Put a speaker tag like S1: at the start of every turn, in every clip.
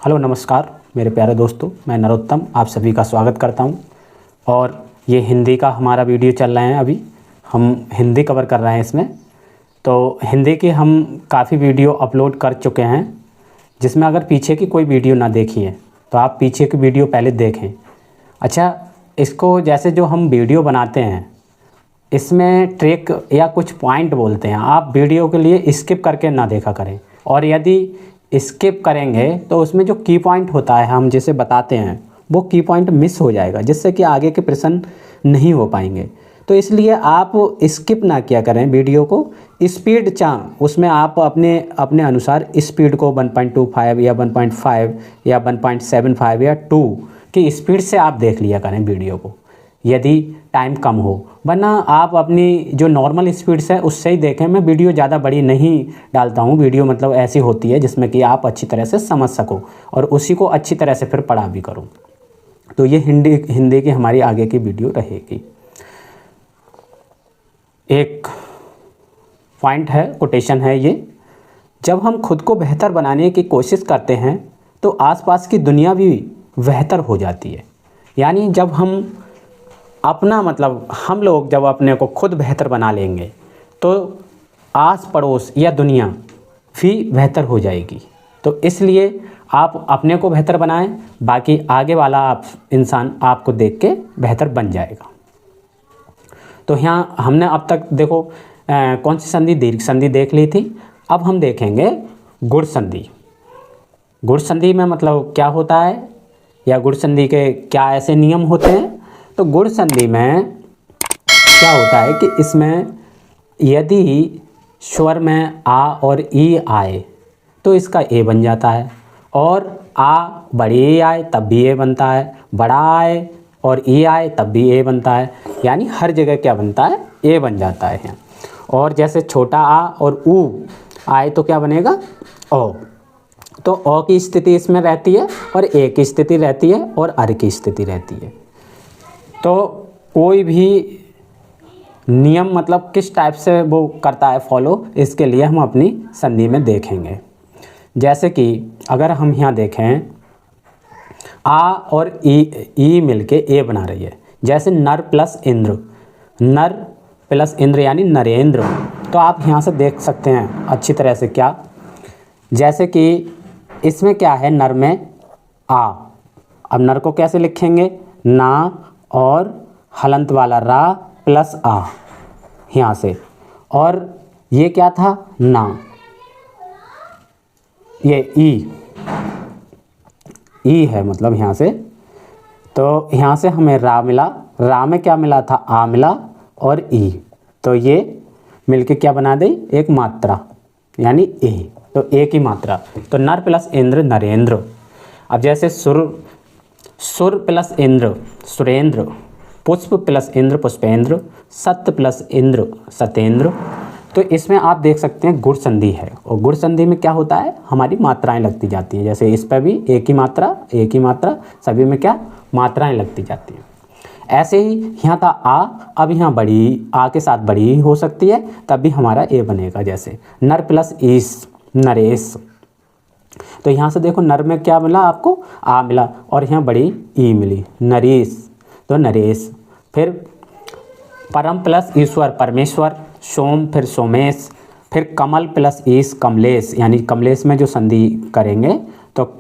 S1: Hello नमस्कार मेरे प्यारे दोस्तों, मैं नरोत्तम आप सभी का स्वागत करता हूं। और ये हिंदी का हमारा वीडियो चल रहे हैं। अभी हम हिंदी कवर कर रहे हैं इसमें। तो हिंदी के हम काफ़ी वीडियो अपलोड कर चुके हैं, जिसमें अगर पीछे की कोई वीडियो ना देखी है तो आप पीछे की वीडियो पहले देखें। अच्छा, इसको जैसे जो हम वीडियो बनाते हैं इसमें ट्रिक या कुछ पॉइंट बोलते हैं, आप वीडियो के लिए स्किप करके ना देखा करें। और यदि स्किप करेंगे तो उसमें जो की पॉइंट होता है हम जैसे बताते हैं वो की पॉइंट मिस हो जाएगा, जिससे कि आगे के प्रश्न नहीं हो पाएंगे। तो इसलिए आप स्किप ना किया करें वीडियो को। स्पीड उसमें आप अपने अनुसार स्पीड को 1.25 या 1.5 या 1.75 या 2 की स्पीड से आप देख लिया करें वीडियो को, यदि टाइम कम हो। वरना आप अपनी जो नॉर्मल स्पीड से उससे ही देखें। मैं वीडियो ज़्यादा बड़ी नहीं डालता हूँ। वीडियो मतलब ऐसी होती है जिसमें कि आप अच्छी तरह से समझ सको और उसी को अच्छी तरह से फिर पढ़ा भी करो। तो ये हिंदी की हमारी आगे की वीडियो रहेगी। एक पॉइंट है, कोटेशन है ये। जब हम खुद को बेहतर बनाने की कोशिश करते हैं तो आसपास की दुनिया भी बेहतर हो जाती है। यानी जब हम हम लोग जब अपने को खुद बेहतर बना लेंगे तो आस पड़ोस या दुनिया भी बेहतर हो जाएगी। तो इसलिए आप अपने को बेहतर बनाएं, बाकी आगे वाला इंसान आपको देख के बेहतर बन जाएगा। तो यहाँ हमने अब तक देखो कौन सी संधि, दीर्घ संधि देख ली थी। अब हम देखेंगे गुण संधि। गुण संधि में मतलब क्या होता है या गुण संधि के क्या ऐसे नियम होते हैं। तो गुण संधि में क्या होता है कि इसमें यदि स्वर में आ और ई आए तो इसका ए बन जाता है, और आ बड़ी ए आए तब भी ए बनता है, बड़ा आए और ई आए तब भी ए बनता है। यानी हर जगह क्या बनता है, ए बन जाता है। और जैसे छोटा आ और ऊ आए तो क्या बनेगा, ओ। तो ओ की स्थिति इसमें रहती है और ए की स्थिति रहती है और अर की स्थिति रहती है। तो कोई भी नियम मतलब किस टाइप से वो करता है फॉलो, इसके लिए हम अपनी संधि में देखेंगे। जैसे कि अगर हम यहाँ देखें आ और ई मिलके ए बना रही है। जैसे नर प्लस इंद्र, नर प्लस इंद्र यानी नरेंद्र। तो आप यहाँ से देख सकते हैं अच्छी तरह से क्या, जैसे कि इसमें क्या है, नर में आ। अब नर को कैसे लिखेंगे, ना और हलंत वाला रा प्लस आ यहाँ से। और ये क्या था, ना, ये ई है मतलब यहाँ से। तो यहाँ से हमें रा मिला, रा में क्या मिला था, आ मिला और ई। तो ये मिलके क्या बना दे, एक मात्रा यानी ए। तो ए की मात्रा। तो नर प्लस इंद्र नरेंद्र। अब जैसे सुर प्लस इंद्र सुरेंद्र, पुष्प प्लस इंद्र पुष्पेंद्र, सत्य प्लस इंद्र सतेंद्र। तो इसमें आप देख सकते हैं गुण संधि है। और गुण संधि में क्या होता है, हमारी मात्राएं लगती जाती हैं। जैसे इस पर भी एक ही मात्रा, सभी में क्या मात्राएं लगती जाती हैं। ऐसे ही यहाँ था आ, अब यहाँ बड़ी आ के साथ बड़ी हो सकती है, तब भी हमारा ए बनेगा। जैसे नर प्लस ईस नरेश। तो यहाँ से देखो नर में क्या मिला आपको, आ मिला, और यहाँ बड़ी ई मिली, नरेश। तो नरेश। फिर परम प्लस ईश्वर परमेश्वर, सोम फिर सोमेश, फिर कमल प्लस ईश कमलेश। यानी कमलेश में जो संधि करेंगे तो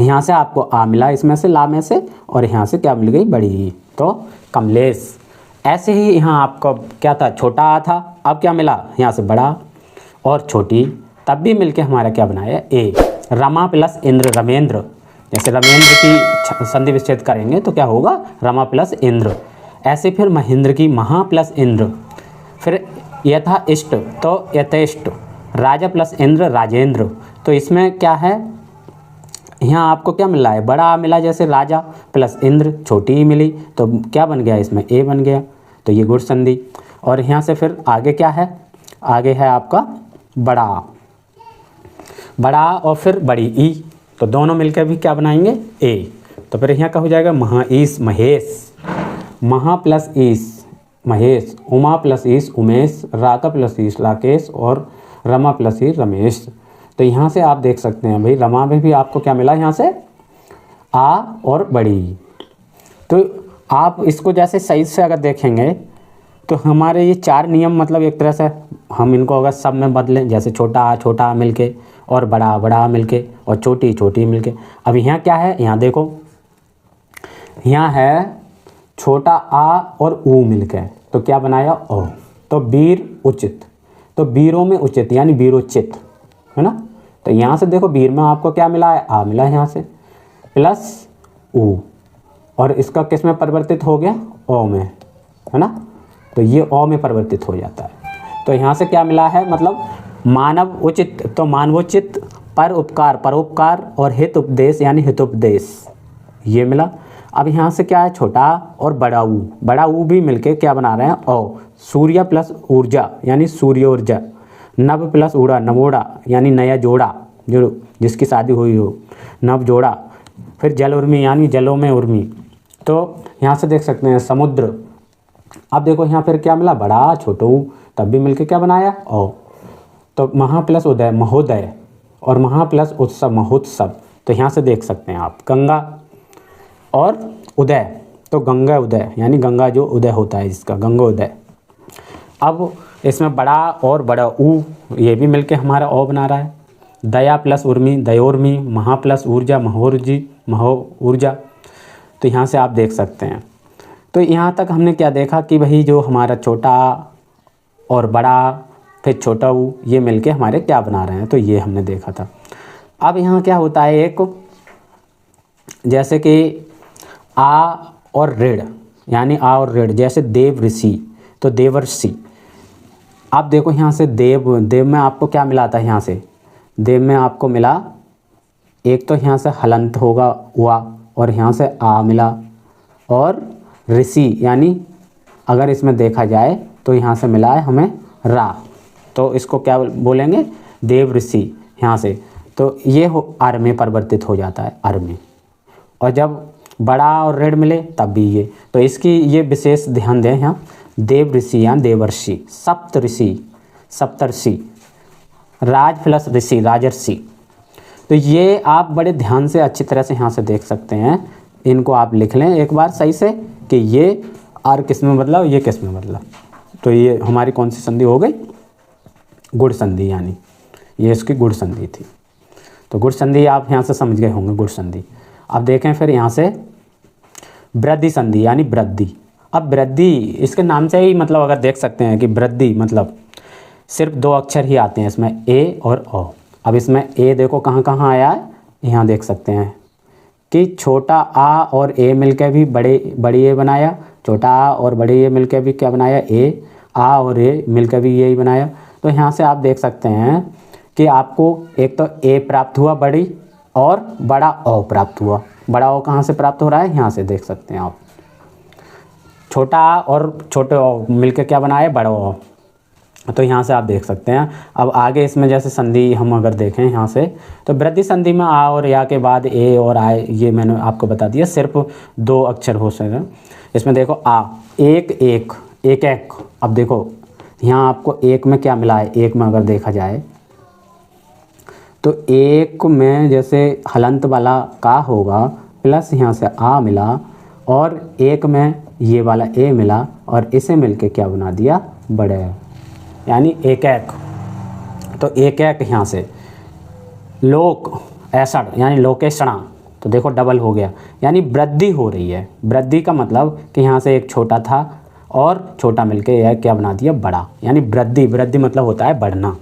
S1: यहाँ से आपको आ मिला, इसमें से ला में से, और यहाँ से क्या मिल गई, बड़ी ई, तो कमलेश। ऐसे ही यहाँ आपको क्या था, छोटा आ था, अब क्या मिला, यहाँ से बड़ा और छोटी, तब भी मिलके हमारा क्या बनाया, ए। रमा प्लस इंद्र रमेंद्र। जैसे रमेंद्र की संधि विच्छेद करेंगे तो क्या होगा, रमा प्लस इंद्र। ऐसे फिर महेंद्र की महा प्लस इंद्र। फिर यथा इष्ट तो यथेष्ट। राजा प्लस इंद्र राजेंद्र। तो इसमें क्या है, यहाँ आपको क्या मिला है, बड़ा मिला। जैसे राजा प्लस इंद्र, छोटी ही मिली, तो क्या बन गया, इसमें ए बन गया। तो ये गुण संधि। और यहाँ से फिर आगे क्या है, आगे है आपका बड़ा और फिर बड़ी ई। तो दोनों मिलकर भी क्या बनाएंगे, ए। तो फिर यहाँ का हो जाएगा महाईश महेश, महा प्लस ईश महेश, उमा प्लस ईश उमेश, राका प्लस ईश राकेश और रमा प्लस ईश रमेश। तो यहाँ से आप देख सकते हैं भाई रमा में भी आपको क्या मिला, यहाँ से आ और बड़ी। तो आप इसको जैसे सही से अगर देखेंगे तो हमारे ये 4 नियम मतलब एक तरह से हम इनको अगर सब में बदलें, जैसे छोटा आ मिलके और बड़ा आ मिलके और छोटी मिलके। अब यहाँ क्या है, यहाँ देखो यहाँ है छोटा आ और ऊ मिलके, तो क्या बनाया ओ, तो वीर उचित, तो वीरों में उचित यानी वीरोचित, है ना। तो यहाँ से देखो वीर में आपको क्या मिला है, आ मिला है यहाँ से, प्लस ऊ, और इसका किस में परिवर्तित हो गया, ओ में, है ना। तो ये ओ में परिवर्तित हो जाता है। तो यहाँ से क्या मिला है, मतलब मानव उचित, तो मानवोचित, परोपकार और हित उपदेश यानी हितोपदेश, ये मिला। अब यहाँ से क्या है, छोटा और बड़ा ऊ भी मिलके क्या बना रहे हैं, ओ, सूर्य प्लस ऊर्जा यानी सूर्य ऊर्जा, नव प्लस उड़ा, नवोड़ा यानी नया जोड़ा, जो जिसकी शादी हुई हो, नव जोड़ा। फिर जल उर्मी यानी जलों में उर्मी। तो यहाँ से देख सकते हैं समुद्र। अब देखो यहाँ फिर क्या मिला, बड़ा छोटू, तब भी मिलके क्या बनाया, ओ। तो महा प्लस उदय महोदय और महा प्लस उत्सव महोत्सव। तो यहाँ से देख सकते हैं आप गंगा और उदय, तो गंगा उदय यानी गंगा जो उदय होता है जिसका, गंगा उदय। अब इसमें बड़ा और बड़ा ऊ, ये भी मिलके हमारा ओ बना रहा है। दया प्लस उर्मी दयोर्मी, महा प्लस ऊर्जा महोर्जी महो ऊर्जा। तो यहाँ से आप देख सकते हैं। तो यहाँ तक हमने क्या देखा कि भाई जो हमारा छोटा और बड़ा फिर छोटा ऊ, ये मिलके हमारे क्या बना रहे हैं, तो ये हमने देखा था। अब यहाँ क्या होता है, एक जैसे कि आ और ऋण यानी आ और ऋण, जैसे देव ऋषि, तो देवर्षि। आप देखो यहाँ से देव में आपको क्या मिला था, यहाँ से देव में आपको मिला एक तो यहाँ से हलंत होगा हुआ और यहाँ से आ मिला, और ऋषि यानी अगर इसमें देखा जाए तो यहाँ से मिला है हमें रा, तो इसको क्या बोलेंगे, देव ऋषि यहाँ से। तो ये अर में परिवर्तित हो जाता है, अर में। और जब बड़ा और ऋण मिले तब भी ये, तो इसकी ये विशेष ध्यान दें यहाँ, देव ऋषि या देवर्षि, सप्तर्षि, राज प्लस ऋषि राजर्षि। तो ये आप बड़े ध्यान से अच्छी तरह से यहाँ से देख सकते हैं, इनको आप लिख लें एक बार सही से कि ये आर किस में बदला, ये किस में बदला। तो ये हमारी कौन सी संधि हो गई, गुण संधि, यानी ये इसकी गुण संधि थी। तो गुण संधि आप यहाँ से समझ गए होंगे, गुण संधि। अब देखें फिर यहाँ से वृद्धि संधि यानी वृद्धि। अब वृद्धि इसके नाम से ही मतलब अगर देख सकते हैं कि वृद्धि मतलब सिर्फ 2 अक्षर ही आते हैं इसमें, ए और ओ। अब इसमें ए देखो कहाँ कहाँ आया है, यहाँ देख सकते हैं कि छोटा आ और ए मिलकर भी बड़ी ए बनाया, छोटा आ और बड़ी ए मिलकर भी क्या बनाया, ए, आ और ए मिलकर भी यही बनाया। तो यहाँ से आप देख सकते हैं कि आपको एक तो ए प्राप्त हुआ बड़ी, और बड़ा ओ प्राप्त हुआ। बड़ा ओ कहाँ से प्राप्त हो रहा है, यहाँ से देख सकते हैं आप, छोटा आ और छोटे ओ मिलकर क्या बनाया, बड़ा ओ। तो यहाँ से आप देख सकते हैं। अब आगे इसमें जैसे संधि हम अगर देखें यहाँ से, तो वृद्धि संधि में आ और या के बाद ए और आए, ये मैंने आपको बता दिया, सिर्फ 2 अक्षर हो सकते हैं इसमें। देखो आ, एक। अब देखो यहाँ आपको एक में क्या मिला है, एक में अगर देखा जाए तो एक में जैसे हलंत वाला का होगा, प्लस यहाँ से आ मिला, और एक में ये वाला ए मिला, और इसे मिलके क्या बना दिया, बड़े, यानी एक। तो एक यहाँ से लोक ऐसा यानी लोकेशणा, तो देखो डबल हो गया, यानी वृद्धि हो रही है। वृद्धि का मतलब कि यहाँ से एक छोटा था और छोटा मिलके यह क्या बना दिया, बड़ा, यानी वृद्धि मतलब होता है बढ़ना।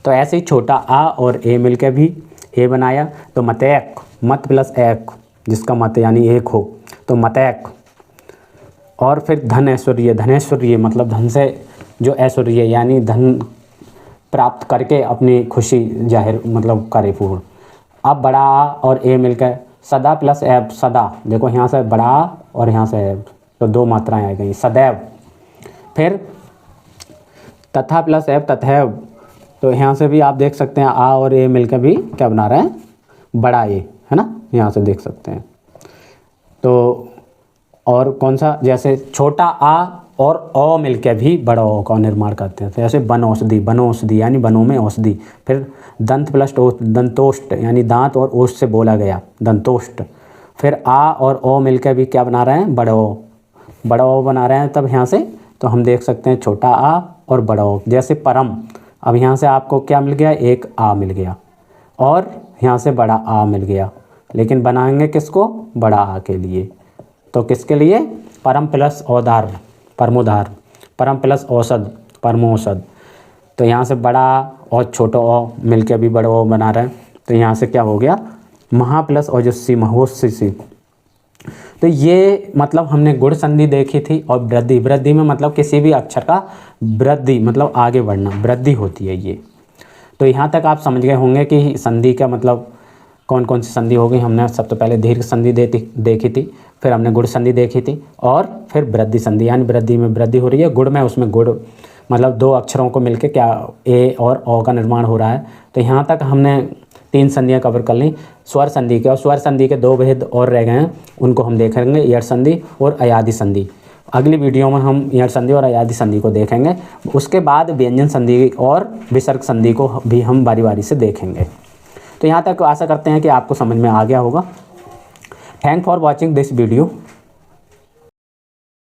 S1: तो ऐसे ही छोटा आ और ए मिलके भी ए बनाया, तो मतैक, मत प्लस एक, जिसका मत यानी एक हो, तो मतैक। और फिर धनेश्वर्य मतलब धन से जो ऐश्वर्य यानी धन प्राप्त करके अपनी खुशी जाहिर मतलब करे पूर्ण। अब बड़ा आ और ए मिलकर सदा प्लस ऐब, सदा, देखो यहाँ से बड़ा आ और यहाँ से ऐब, तो 2 मात्राएं आ गई, सदैव। फिर तथा प्लस ऐब, तथैव, तो यहाँ से भी आप देख सकते हैं आ और ए मिलकर भी क्या बना रहे हैं, बड़ा ए, है ना, यहाँ से देख सकते हैं। तो और कौन सा, जैसे छोटा आ और औ मिलकर भी बड़ा औ का निर्माण करते हैं। तो जैसे बनौषधि, बनौषधि यानी बनों में औषधि। फिर दंत प्लस दंतोष्ट यानी दांत और ओष्ठ से बोला गया दंतोष्ट। फिर आ और ओ मिलकर भी क्या बना रहे हैं, बड़ा ओ, बड़ा ओ बना रहे हैं। तब यहाँ से तो हम देख सकते हैं छोटा आ और बड़ा ओ। जैसे परम, अब यहाँ से आपको क्या मिल गया, एक आ मिल गया और यहाँ से बड़ा आ मिल गया, लेकिन बनाएंगे किसको, बड़ा आ के लिए। तो किसके लिए, परम प्लस औदार, परमोधार, परम प्लस औषध, परमोषध। तो यहाँ से बड़ा और छोटा ओ मिलके भी बड़ा ओ बना रहे हैं। तो यहाँ से क्या हो गया, महा प्लस ओजस्वी, महोस्सी। तो ये मतलब हमने गुण संधि देखी थी। और वृद्धि, वृद्धि में मतलब किसी भी अक्षर का वृद्धि मतलब आगे बढ़ना, वृद्धि होती है ये। तो यहाँ तक आप समझ गए होंगे कि संधि का मतलब कौन कौन सी संधि हो गई। हमने सबसे पहले दीर्घ संधि देखी थी, फिर हमने गुण संधि देखी थी, और फिर वृद्धि संधि यानी वृद्धि में वृद्धि हो रही है, गुण में उसमें गुण मतलब दो अक्षरों को मिलके क्या ए और ओ का निर्माण हो रहा है। तो यहाँ तक हमने 3 संधियाँ कवर कर ली स्वर संधि के। और स्वर संधि के 2 भेद और रह गए हैं, उनको हम देखेंगे, ईयड़ संधि और अयादि संधि। अगली वीडियो में हम ईयड़ संधि और अयादि संधि को देखेंगे। उसके बाद व्यंजन संधि और विसर्ग संधि को भी हम बारी बारी से देखेंगे। तो यहाँ तक आशा करते हैं कि आपको समझ में आ गया होगा। Thank for watching this video.